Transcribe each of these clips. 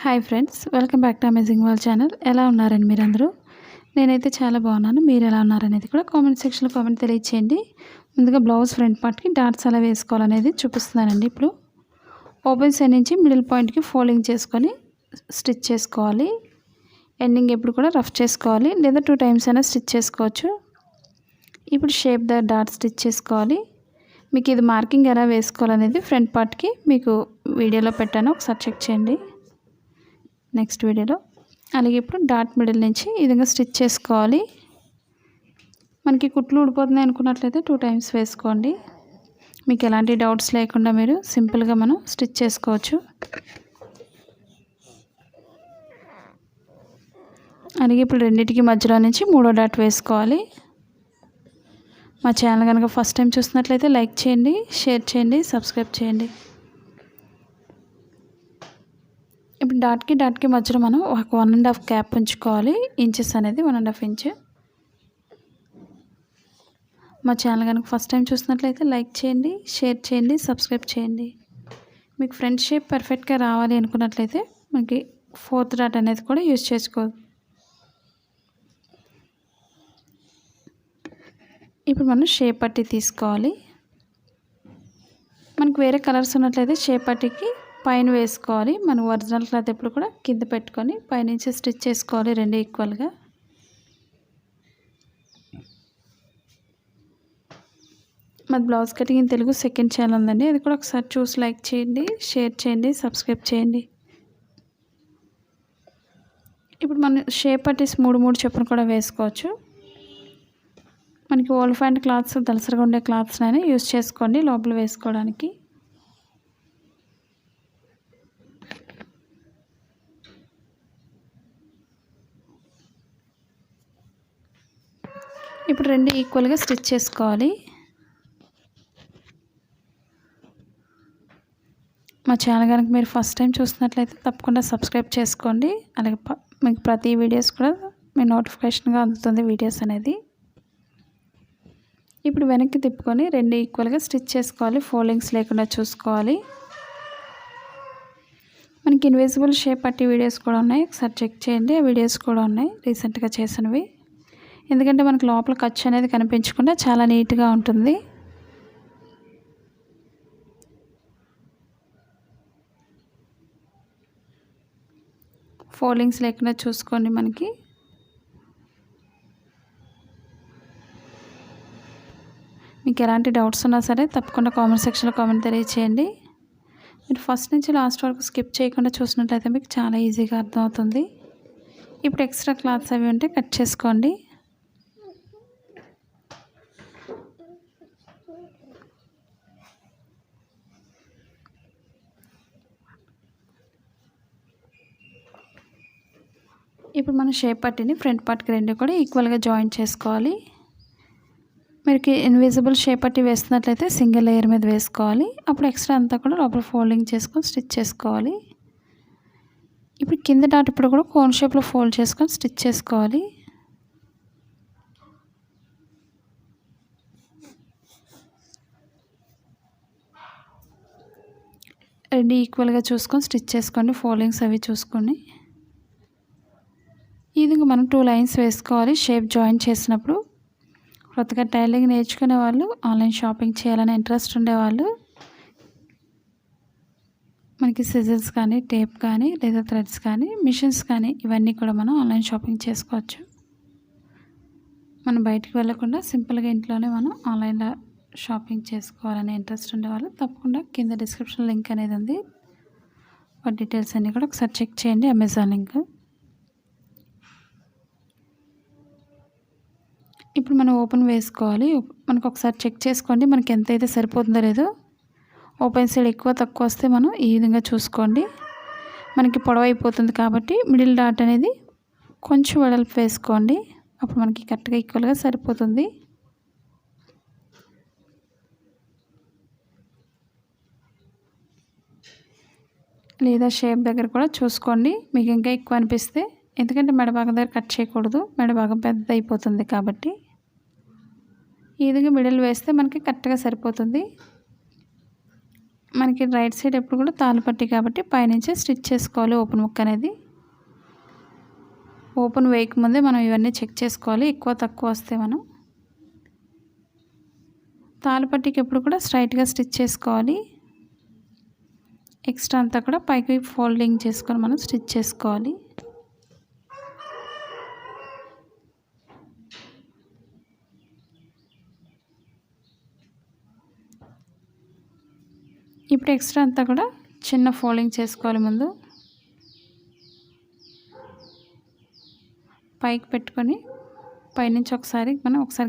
Hi friends, welcome back to amazing world channel. ఎలా ఉన్నారండి మీరందరూ? నేనైతే చాలా బాగున్నాను. మీరు ఎలా ఉన్నారనేది కూడా కామెంట్ సెక్షన్లో కామెంట్ తెలియచేయండి. ముందుగా బ్లౌజ్ ఫ్రంట్ పార్ట్కి డాట్స్ ఎలా వేసుకోవాలనేది చూపిస్తున్నానండి. ఇప్పుడు ఓపెన్ సైడ్ నుంచి మిడిల్ పాయింట్కి ఫోల్డింగ్ చేసుకొని స్టిచ్ చేసుకోవాలి. ఎండింగ్ ఎప్పుడు కూడా రఫ్ చేసుకోవాలి, లేదా 2 టైమ్స్ అయినా స్టిచ్ చేసుకోవచ్చు. ఇప్పుడు షేప్ ద డాట్ స్టిచ్ చేసుకోవాలి. మీకు ఇది మార్కింగ్ ఎలా వేసుకోవాలనేది ఫ్రంట్ పార్ట్కి మీకు వీడియోలో పెట్టాను, ఒకసారి చెక్ చేయండి నెక్స్ట్ వీడియోలో. అలాగే ఇప్పుడు డాట్ మిడిల్ నుంచి ఈ విధంగా స్టిచ్ చేసుకోవాలి. మనకి కుట్లు ఊడిపోతున్నాయి అనుకున్నట్లయితే 2 టైమ్స్ వేసుకోండి. మీకు ఎలాంటి డౌట్స్ లేకుండా మీరు సింపుల్గా మనం స్టిచ్ చేసుకోవచ్చు. అలాగే ఇప్పుడు రెండింటికి మధ్యలో నుంచి 3వ డాట్ వేసుకోవాలి. మా ఛానల్ కనుక ఫస్ట్ టైం చూస్తున్నట్లయితే లైక్ చేయండి, షేర్ చేయండి, సబ్స్క్రైబ్ చేయండి. ఇప్పుడు డాట్కి మధ్యలో మనం ఒక 1.5 గ్యాప్ ఉంచుకోవాలి. ఇంచెస్ అనేది 1.5 ఇంచ్. మా ఛానల్ కనుక ఫస్ట్ టైం చూసినట్లయితే లైక్ చేయండి, షేర్ చేయండి, సబ్స్క్రైబ్ చేయండి. మీకు ఫ్రంట్ షేప్ పర్ఫెక్ట్గా రావాలి అనుకున్నట్లయితే మనకి 4th డాట్ అనేది కూడా యూజ్ చేసుకోవాలి. ఇప్పుడు మనం షేప్ పట్టీ తీసుకోవాలి. మనకు వేరే కలర్స్ ఉన్నట్లయితే షేప్ పట్టీకి పైన వేసుకోవాలి. మనం ఒరిజినల్ క్లాత్ ఎప్పుడు కూడా కింద పెట్టుకొని పైనుంచి స్టిచ్ చేసుకోవాలి, 2 ఈక్వల్గా. మాది blouse cutting in Telugu second channel ఉందండి, అది కూడా ఒకసారి చూసి లైక్ చేయండి, షేర్ చేయండి, సబ్స్క్రైబ్ చేయండి. ఇప్పుడు మనం షేప్ పట్టీస్ 3 చొప్పున కూడా వేసుకోవచ్చు. మనకి ఓల్డ్ ఫ్యాంట్ క్లాత్స్, దలసరిగా ఉండే క్లాత్స్ అయినా యూజ్ చేసుకోండి లోపల వేసుకోవడానికి. ఇప్పుడు 2 ఈక్వల్గా స్టిచ్ చేసుకోవాలి. మా ఛానల్ కనుక మీరు ఫస్ట్ టైం చూస్తున్నట్లయితే తప్పకుండా సబ్స్క్రైబ్ చేసుకోండి. అలాగే మీకు ప్రతి వీడియోస్ కూడా మీ నోటిఫికేషన్గా అందుతుంది వీడియోస్ అనేది. ఇప్పుడు వెనక్కి తిప్పుకొని 2 ఈక్వల్గా స్టిచ్ చేసుకోవాలి, ఫోల్డింగ్స్ లేకుండా చూసుకోవాలి. మనకి ఇన్విజిబుల్ షేప్ పట్టి వీడియోస్ కూడా ఉన్నాయి, ఒకసారి చెక్ చేయండి. ఆ వీడియోస్ కూడా ఉన్నాయి రీసెంట్గా చేసినవి. ఎందుకంటే మనకు లోపల ఖర్చు అనేది కనిపించకుండా చాలా నీట్గా ఉంటుంది. ఫోల్డింగ్స్ లేకుండా చూసుకోండి. మనకి మీకు ఎలాంటి డౌట్స్ ఉన్నా సరే తప్పకుండా కామెంట్ సెక్షన్లో కామెంట్ తెలియచేయండి. మీరు ఫస్ట్ నుంచి లాస్ట్ వరకు స్కిప్ చేయకుండా చూసినట్లయితే మీకు చాలా ఈజీగా అర్థమవుతుంది. ఇప్పుడు ఎక్స్ట్రా క్లాత్స్ అవి ఉంటే కట్ చేసుకోండి. ఇప్పుడు మనం షేప్ పట్టిని ఫ్రంట్ పార్ట్కి 2 కూడా ఈక్వల్గా జాయిన్ చేసుకోవాలి. మీకు ఇన్విజిబుల్ షేప్ పట్టి వేస్తున్నట్లయితే సింగిల్ లేయర్ మీద వేసుకోవాలి. అప్పుడు ఎక్స్ట్రా అంతా కూడా లోపల ఫోల్డింగ్ చేసుకొని స్టిచ్ చేసుకోవాలి. ఇప్పుడు కింద డాట్ ఇప్పుడు కూడా కోన్ షేప్లో ఫోల్డ్ చేసుకొని స్టిచ్ చేసుకోవాలి. రెండు ఈక్వల్గా చూసుకొని స్టిచ్ చేసుకోండి, ఫోల్డింగ్స్ అవి చూసుకొని. ఈ విధంగా మనం 2 లైన్స్ వేసుకోవాలి షేప్ జాయిన్ చేసినప్పుడు. కొత్తగా టైలరింగ్ నేర్చుకునే వాళ్ళు, ఆన్లైన్ షాపింగ్ చేయాలనే ఇంట్రెస్ట్ ఉండేవాళ్ళు, మనకి సిజర్స్ కానీ, టేప్ కానీ, లేదా థ్రెడ్స్ కానీ, మిషన్స్ కానీ ఇవన్నీ కూడా మనం ఆన్లైన్ షాపింగ్ చేసుకోవచ్చు. మనం బయటికి వెళ్ళకుండా సింపుల్గా ఇంట్లోనే మనం ఆన్లైన్లో షాపింగ్ చేసుకోవాలనే ఇంట్రెస్ట్ ఉండేవాళ్ళు తప్పకుండా కింద డిస్క్రిప్షన్ లింక్ అనేది ఉంది. వాటి డీటెయిల్స్ అన్నీ కూడా ఒకసారి చెక్ చేయండి, అమెజాన్ లింక్. ఇప్పుడు మనం ఓపెన్ వేసుకోవాలి. మనకు ఒకసారి చెక్ చేసుకోండి మనకి ఎంత అయితే సరిపోతుందో లేదో. ఓపెన్ సైడ్ ఎక్కువ తక్కువ వస్తే మనం ఈ విధంగా చూసుకోండి. మనకి పొడవు అయిపోతుంది కాబట్టి మిడిల్ డాట్ అనేది కొంచెం వెడల్పు వేసుకోండి, అప్పుడు మనకి కరెక్ట్గా ఈక్వల్గా సరిపోతుంది. లేదా షేప్ దగ్గర కూడా చూసుకోండి మీకు ఇంకా ఎక్కువ అనిపిస్తే, ఎందుకంటే మెడ భాగం దగ్గర కట్ చేయకూడదు, మెడ భాగం పెద్ద అయిపోతుంది కాబట్టి. ఈ విధంగా మిడిల్ వేస్తే మనకి కరెక్ట్గా సరిపోతుంది. మనకి రైట్ సైడ్ ఎప్పుడు కూడా తాళ్ళపట్టి కాబట్టి పైనుంచే స్టిచ్ చేసుకోవాలి ఓపెన్ ముక్క అనేది. ఓపెన్ వేయకముందే మనం ఇవన్నీ చెక్ చేసుకోవాలి, ఎక్కువ తక్కువ వస్తే మనం తాళ్ళపట్టికి ఎప్పుడు కూడా స్ట్రైట్గా స్టిచ్ చేసుకోవాలి. ఎక్స్ట్రా అంతా కూడా పైకి ఫోల్డింగ్ చేసుకొని మనం స్టిచ్ చేసుకోవాలి. ఇప్పుడు ఎక్స్ట్రా అంతా కూడా చిన్న ఫోల్డింగ్ చేసుకోవాలి. ముందు పైకి పెట్టుకొని పైనుంచి ఒకసారి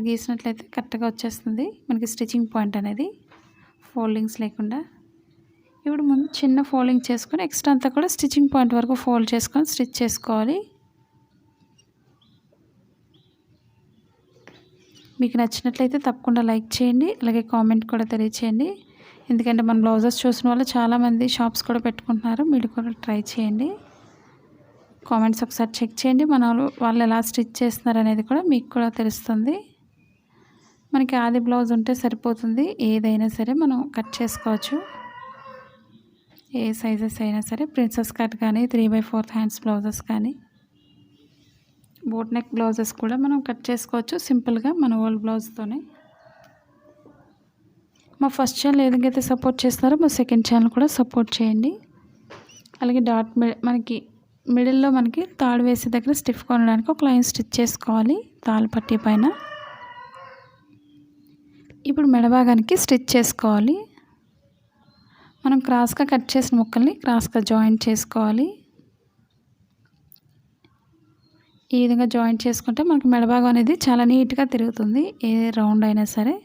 గీసినట్లయితే కరెక్ట్గా వచ్చేస్తుంది మనకి స్టిచ్చింగ్ పాయింట్ అనేది, ఫోల్డింగ్స్ లేకుండా. ఇప్పుడు ముందు చిన్న ఫోల్డింగ్ చేసుకొని ఎక్స్ట్రా అంతా కూడా స్టిచ్చింగ్ పాయింట్ వరకు ఫోల్డ్ చేసుకొని స్టిచ్ చేసుకోవాలి. మీకు నచ్చినట్లయితే తప్పకుండా లైక్ చేయండి, అలాగే కామెంట్ కూడా తెలియచేయండి. ఎందుకంటే మన బ్లౌజెస్ చూసిన వాళ్ళు చాలామంది షాప్స్ కూడా పెట్టుకుంటున్నారు, మీరు కూడా ట్రై చేయండి. కామెంట్స్ ఒకసారి చెక్ చేయండి, వాళ్ళు ఎలా స్టిచ్ చేస్తున్నారు అనేది కూడా మీకు కూడా తెలుస్తుంది. మనకి ఆది బ్లౌజ్ ఉంటే సరిపోతుంది, ఏదైనా సరే మనం కట్ చేసుకోవచ్చు. ఏ సైజెస్ అయినా సరే, ప్రిన్సెస్ కట్ కానీ 3/4 హ్యాండ్స్ బ్లౌజెస్ కానీ బోట్ నెక్ బ్లౌజెస్ కూడా మనం కట్ చేసుకోవచ్చు సింపుల్గా మన ఓల్డ్ బ్లౌజ్తోనే. మా ఫస్ట్ ఛానల్ ఏదైతే సపోర్ట్ చేస్తున్నారో మా సెకండ్ ఛానల్ కూడా సపోర్ట్ చేయండి. అలాగే మనకి మిడిల్లో మనకి తాడు వేసే దగ్గర స్టిఫ్గా ఉండడానికి ఒక లైన్ స్టిచ్ చేసుకోవాలి తాళ్ళ పట్టీ పైన. ఇప్పుడు మెడభాగానికి స్టిచ్ చేసుకోవాలి. మనం క్రాస్గా కట్ చేసిన ముక్కల్ని క్రాస్గా జాయింట్ చేసుకోవాలి. ఈ విధంగా జాయింట్ చేసుకుంటే మనకి మెడభాగం అనేది చాలా నీట్గా తిరుగుతుంది, ఏ రౌండ్ అయినా సరే.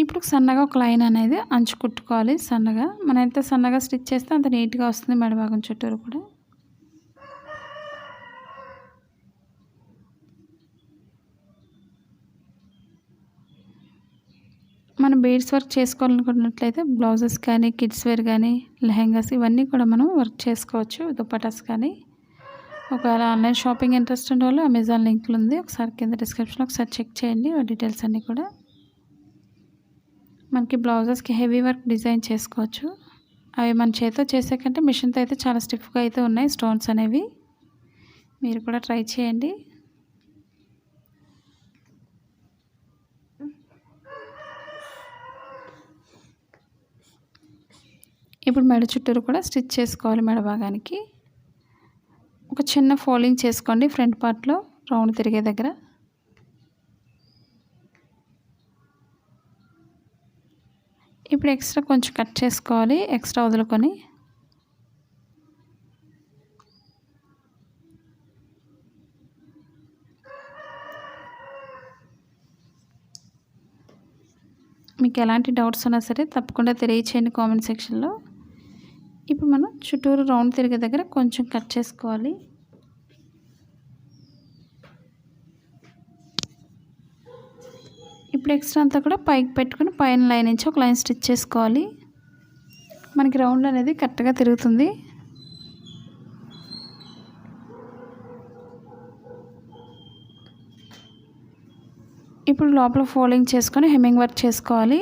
ఇప్పుడు సన్నగా ఒక లైన్ అనేది అంచు కుట్టుకోవాలి సన్నగా. మనం ఎంత సన్నగా స్టిచ్ చేస్తే అంత నీట్గా వస్తుంది మెడభాగం చుట్టూరు కూడా. మనం బీడ్స్ వర్క్ చేసుకోవాలనుకున్నట్లయితే బ్లౌజెస్ కానీ, కిడ్స్ వేర్ కానీ, లెహెంగాస్ ఇవన్నీ కూడా మనం వర్క్ చేసుకోవచ్చు, దుపటాస్ కానీ. ఒకవేళ ఆన్లైన్ షాపింగ్ ఇంట్రెస్ట్ ఉండే వాళ్ళు అమెజాన్ లింక్లు ఉంది, ఒకసారి కింద డిస్క్రిప్షన్లో ఒకసారి చెక్ చేయండి డీటెయిల్స్ అన్నీ కూడా. మనకి బ్లౌజెస్కి హెవీ వర్క్ డిజైన్ చేసుకోవచ్చు. అవి మన చేతితో చేసే కంటే మిషన్తో అయితే చాలా స్టిఫ్గా అయితే ఉన్నాయి స్టోన్స్ అనేవి, మీరు కూడా ట్రై చేయండి. ఇప్పుడు మెడ చుట్టూరు కూడా స్టిచ్ చేసుకోవాలి. మెడ భాగానికి ఒక చిన్న ఫోల్డింగ్ చేసుకోండి ఫ్రంట్ పార్ట్లో రౌండ్ తిరిగే దగ్గర. ఇప్పుడు ఎక్స్ట్రా కొంచెం కట్ చేసుకోవాలి, ఎక్స్ట్రా వదులుకొని. మీకు ఎలాంటి డౌట్స్ ఉన్నా సరే తప్పకుండా తెలియచేయండి కామెంట్ సెక్షన్లో. ఇప్పుడు మనం చుట్టూరు రౌండ్ తిరిగే దగ్గర కొంచెం కట్ చేసుకోవాలి. ఇప్పుడు ఎక్స్ట్రా అంతా కూడా పైకి పెట్టుకుని పైన లైన్ నుంచి ఒక లైన్ స్టిచ్ చేసుకోవాలి. మనకి రౌండ్ అనేది కరెక్ట్గా తిరుగుతుంది. ఇప్పుడు లోపల ఫోల్డింగ్ చేసుకొని హెమ్మింగ్ వర్క్ చేసుకోవాలి.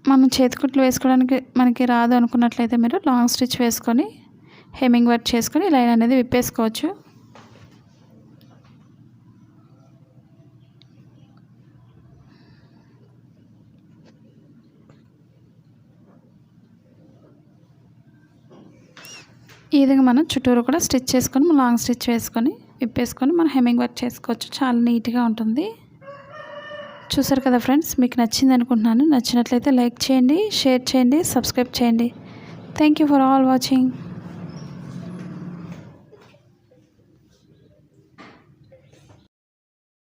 మనం చేతికుట్లు వేసుకోవడానికి మనకి రాదు అనుకున్నట్లయితే మీరు లాంగ్ స్టిచ్ వేసుకొని హెమ్మింగ్ వర్క్ చేసుకొని లైన్ అనేది విప్పేసుకోవచ్చు. ఈ విధంగా మనం చుట్టూరు కూడా స్టిచ్ చేసుకొని లాంగ్ స్టిచ్ వేసుకొని విప్పేసుకొని మనం హెమ్మింగ్ వర్క్ చేసుకోవచ్చు, చాలా నీట్గా ఉంటుంది. చూసారు కదా ఫ్రెండ్స్, మీకు నచ్చింది అనుకుంటున్నాను. నచ్చినట్లయితే లైక్ చేయండి, షేర్ చేయండి, సబ్స్క్రైబ్ చేయండి. Thank you for all watching.